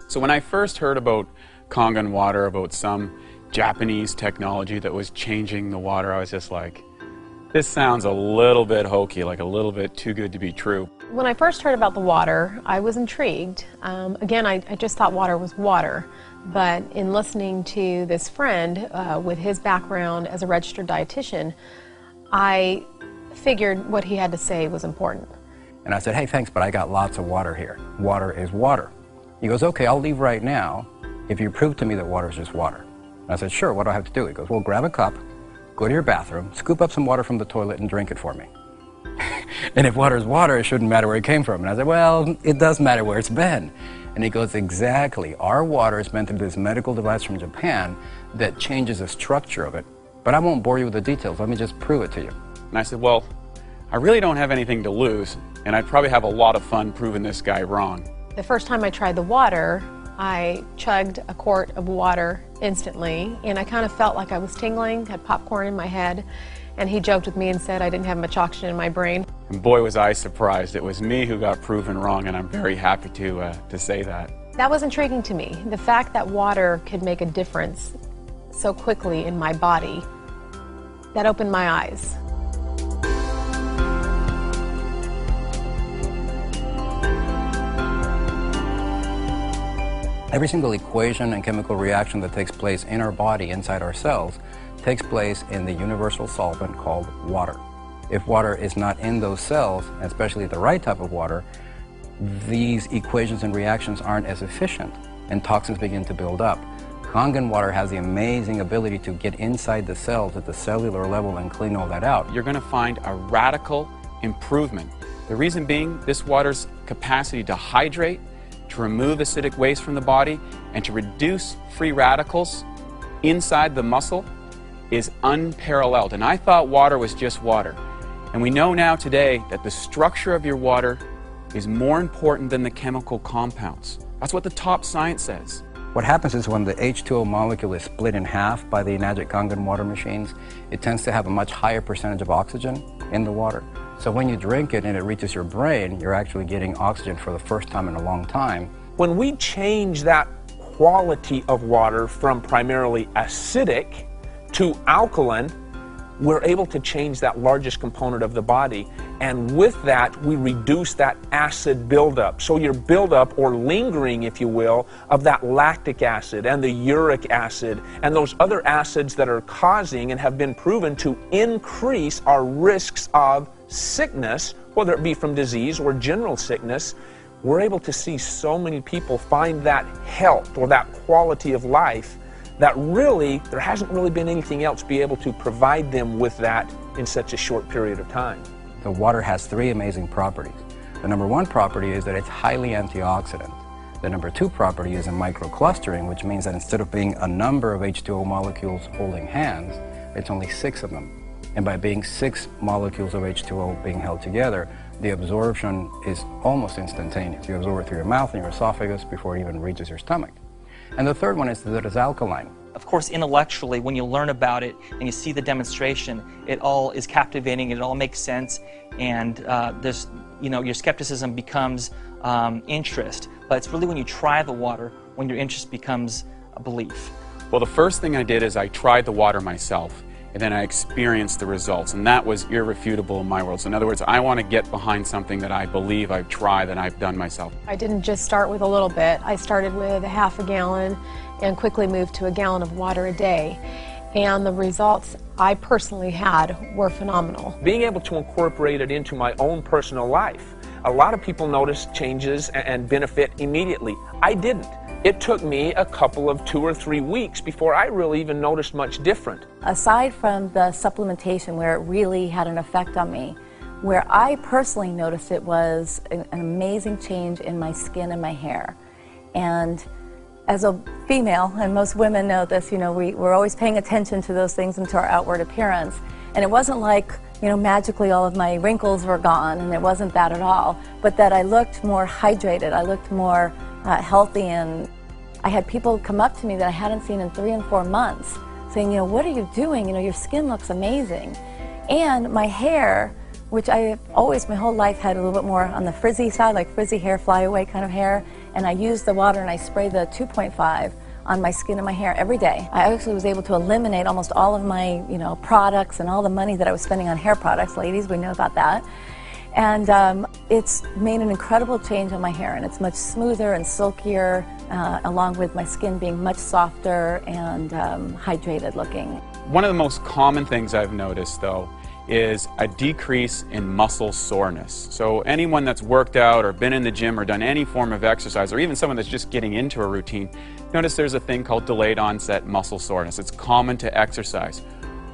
So when I first heard about Kangen water, about some Japanese technology that was changing the water, I was just like, this sounds a little bit hokey, like a little bit too good to be true. When I first heard about the water, I was intrigued. Again, I just thought water was water. But in listening to this friend with his background as a registered dietitian, I figured what he had to say was important. And I said, hey, thanks, but I got lots of water here. Water is water. He goes, okay, I'll leave right now if you prove to me that water is just water. And I said, sure, what do I have to do? He goes, well, grab a cup, go to your bathroom, scoop up some water from the toilet and drink it for me. And if water is water, it shouldn't matter where it came from. And I said, well, it does matter where it's been. And he goes, exactly. Our water is meant to be this medical device from Japan that changes the structure of it. But I won't bore you with the details. Let me just prove it to you. And I said, well, I really don't have anything to lose, and I'd probably have a lot of fun proving this guy wrong. The first time I tried the water, I chugged a quart of water instantly, and I kind of felt like I was tingling, had popcorn in my head, and he joked with me and said I didn't have much oxygen in my brain. And boy, was I surprised. It was me who got proven wrong, and I'm very happy to say that. That was intriguing to me. The fact that water could make a difference so quickly in my body, that opened my eyes. Every single equation and chemical reaction that takes place in our body, inside our cells, takes place in the universal solvent called water. If water is not in those cells, especially the right type of water, these equations and reactions aren't as efficient, and toxins begin to build up. Kangen water has the amazing ability to get inside the cells at the cellular level and clean all that out. You're going to find a radical improvement. The reason being, this water's capacity to hydrate, to remove acidic waste from the body, and to reduce free radicals inside the muscle is unparalleled. And I thought water was just water. And we know now today that the structure of your water is more important than the chemical compounds. That's what the top science says. What happens is when the H2O molecule is split in half by the Enagic Kangen water machines, it tends to have a much higher percentage of oxygen in the water. So when you drink it and it reaches your brain, you're actually getting oxygen for the first time in a long time. When we change that quality of water from primarily acidic to alkaline, we're able to change that largest component of the body. And with that, we reduce that acid buildup. So your buildup, or lingering, if you will, of that lactic acid and the uric acid and those other acids that are causing and have been proven to increase our risks of sickness, whether it be from disease or general sickness, we're able to see so many people find that health or that quality of life that really, there hasn't really been anything else be able to provide them with that in such a short period of time. The water has three amazing properties. The number one property is that it's highly antioxidant. The number two property is in microclustering, which means that instead of being a number of H2O molecules holding hands, it's only 6 of them. And by being 6 molecules of H2O being held together, the absorption is almost instantaneous. You absorb it through your mouth and your esophagus before it even reaches your stomach. And the third one is that it's alkaline. Of course, intellectually, when you learn about it and you see the demonstration, it all is captivating, it all makes sense, and there's, your skepticism becomes interest. But it's really when you try the water when your interest becomes a belief. Well, the first thing I did is I tried the water myself, and then I experienced the results, and that was irrefutable in my world. So in other words, I want to get behind something that I believe I've tried, that I've done myself. I didn't just start with a little bit. I started with a half a gallon and quickly moved to a gallon of water a day. And the results I personally had were phenomenal. Being able to incorporate it into my own personal life, a lot of people notice changes and benefit immediately. I didn't. It took me a couple of 2 or 3 weeks before I really even noticed much different. Aside from the supplementation where it really had an effect on me, where I personally noticed it was an amazing change in my skin and my hair. And as a female, and most women know this, we're always paying attention to those things and to our outward appearance. And it wasn't like, magically all of my wrinkles were gone, and it wasn't that at all, but that I looked more hydrated, I looked more healthy, and I had people come up to me that I hadn't seen in 3 and 4 months saying, what are you doing? Your skin looks amazing. And my hair, which I always, my whole life, had a little bit more on the frizzy side, like frizzy hair, flyaway kind of hair, and I use the water and I spray the 2.5 on my skin and my hair every day. I actually was able to eliminate almost all of my, products and all the money that I was spending on hair products. Ladies, we know about that. And it's made an incredible change on my hair, and it's much smoother and silkier, along with my skin being much softer and hydrated looking. One of the most common things I've noticed, though, is a decrease in muscle soreness. So anyone that's worked out or been in the gym or done any form of exercise, or even someone that's just getting into a routine, notice there's a thing called delayed onset muscle soreness. It's common to exercise.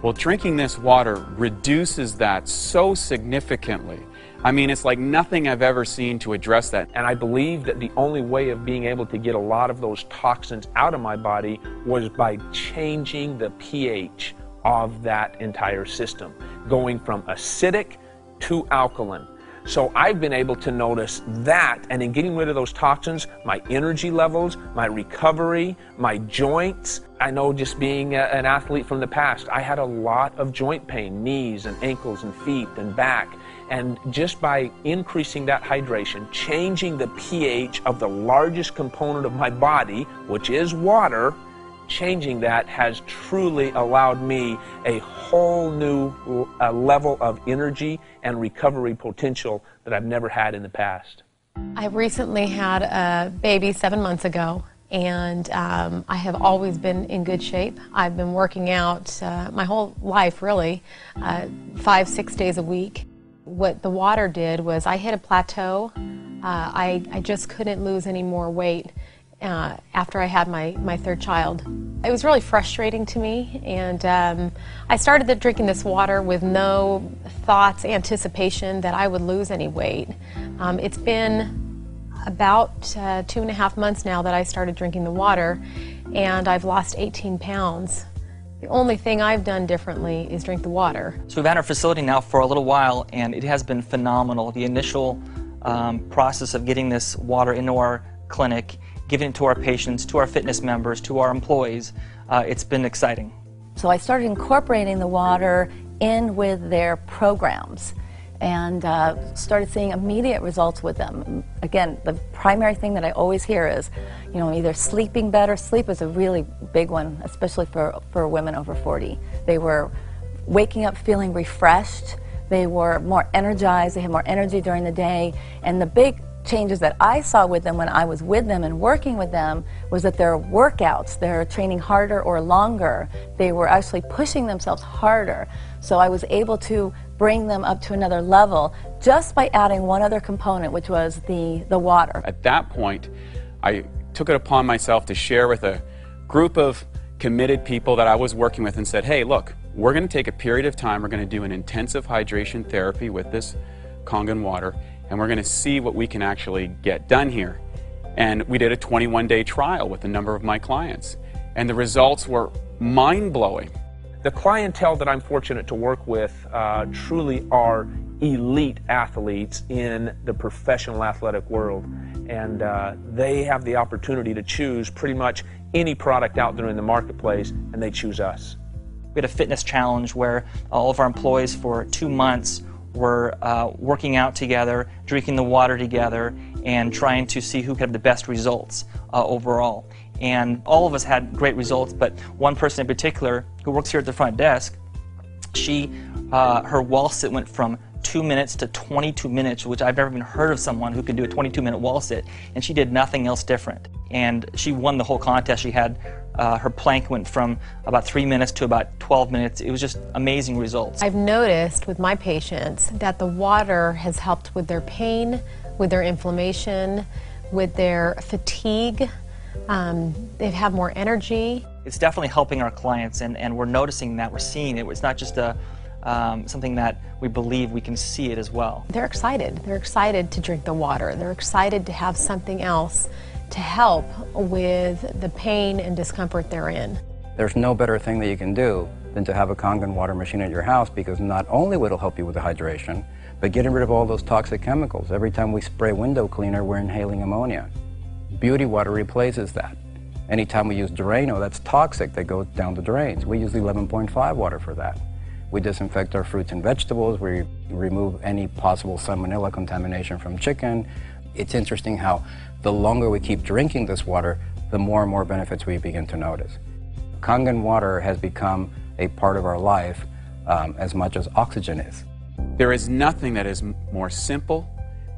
Well, drinking this water reduces that so significantly. I mean, it's like nothing I've ever seen to address that. And I believe that the only way of being able to get a lot of those toxins out of my body was by changing the pH of that entire system, going from acidic to alkaline. So I've been able to notice that, and in getting rid of those toxins, my energy levels, my recovery, my joints. I know, just being an athlete from the past, I had a lot of joint pain, knees and ankles and feet and back. And just by increasing that hydration, changing the pH of the largest component of my body, which is water, changing that has truly allowed me a whole new level of energy and recovery potential that I've never had in the past. I recently had a baby 7 months ago, and I have always been in good shape. I've been working out my whole life, really, 5-6 days a week. What the water did was I hit a plateau. I just couldn't lose any more weight after I had my third child. It was really frustrating to me, and I started drinking this water with no thoughts, anticipation that I would lose any weight. It's been about 2.5 months now that I started drinking the water, and I've lost 18 pounds. The only thing I've done differently is drink the water. So we've had our facility now for a little while, and it has been phenomenal. The initial process of getting this water into our clinic, giving it to our patients, to our fitness members, to our employees, it's been exciting. So I started incorporating the water in with their programs and started seeing immediate results with them. Again, the primary thing that I always hear is, either sleeping better. Sleep is a really big one, especially for women over 40. They were waking up feeling refreshed. They were more energized. They had more energy during the day. And the big changes that I saw with them when I was with them and working with them was that their workouts, they're training harder or longer. They were actually pushing themselves harder. So I was able to bring them up to another level just by adding one other component, which was the water. At that point, I took it upon myself to share with a group of committed people that I was working with and said, hey, look, we're going to take a period of time, we're going to do an intensive hydration therapy with this Kangen water, and we're going to see what we can actually get done here. And we did a 21-day trial with a number of my clients, and the results were mind-blowing. The clientele that I'm fortunate to work with truly are elite athletes in the professional athletic world, and they have the opportunity to choose pretty much any product out there in the marketplace, and they choose us. We had a fitness challenge where all of our employees for 2 months were working out together, drinking the water together, and trying to see who could have the best results overall. And all of us had great results, but one person in particular who works here at the front desk, her wall sit went from 2 minutes to 22 minutes, which I've never even heard of someone who could do a 22-minute wall sit, and she did nothing else different. And she won the whole contest. She had her plank went from about 3 minutes to about 12 minutes. It was just amazing results. I've noticed with my patients that the water has helped with their pain, with their inflammation, with their fatigue. They have more energy. It's definitely helping our clients, and we're noticing that, we're seeing it. It's not just something that we believe, we can see it as well. They're excited. They're excited to drink the water. They're excited to have something else to help with the pain and discomfort they're in. There's no better thing that you can do than to have a Kangen water machine at your house, because not only will it help you with the hydration, but getting rid of all those toxic chemicals. Every time we spray window cleaner, we're inhaling ammonia. Beauty water replaces that. Anytime we use Drano, that's toxic, that goes down the drains. We use 11.5 water for that. We disinfect our fruits and vegetables. We remove any possible salmonella contamination from chicken. It's interesting how the longer we keep drinking this water, the more and more benefits we begin to notice. Kangen water has become a part of our life as much as oxygen is. There is nothing that is more simple,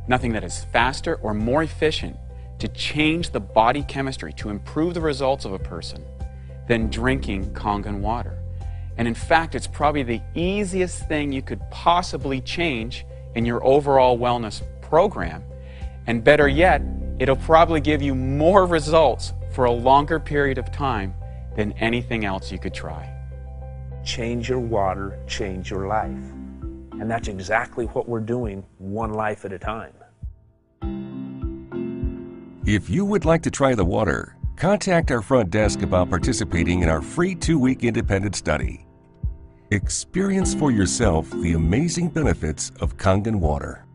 nothing that is faster or more efficient to change the body chemistry, to improve the results of a person, than drinking Kangen water. And in fact, it's probably the easiest thing you could possibly change in your overall wellness program. And better yet, it'll probably give you more results for a longer period of time than anything else you could try. Change your water, change your life. And that's exactly what we're doing, one life at a time. If you would like to try the water, contact our front desk about participating in our free 2-week independent study. Experience for yourself the amazing benefits of Kangen water.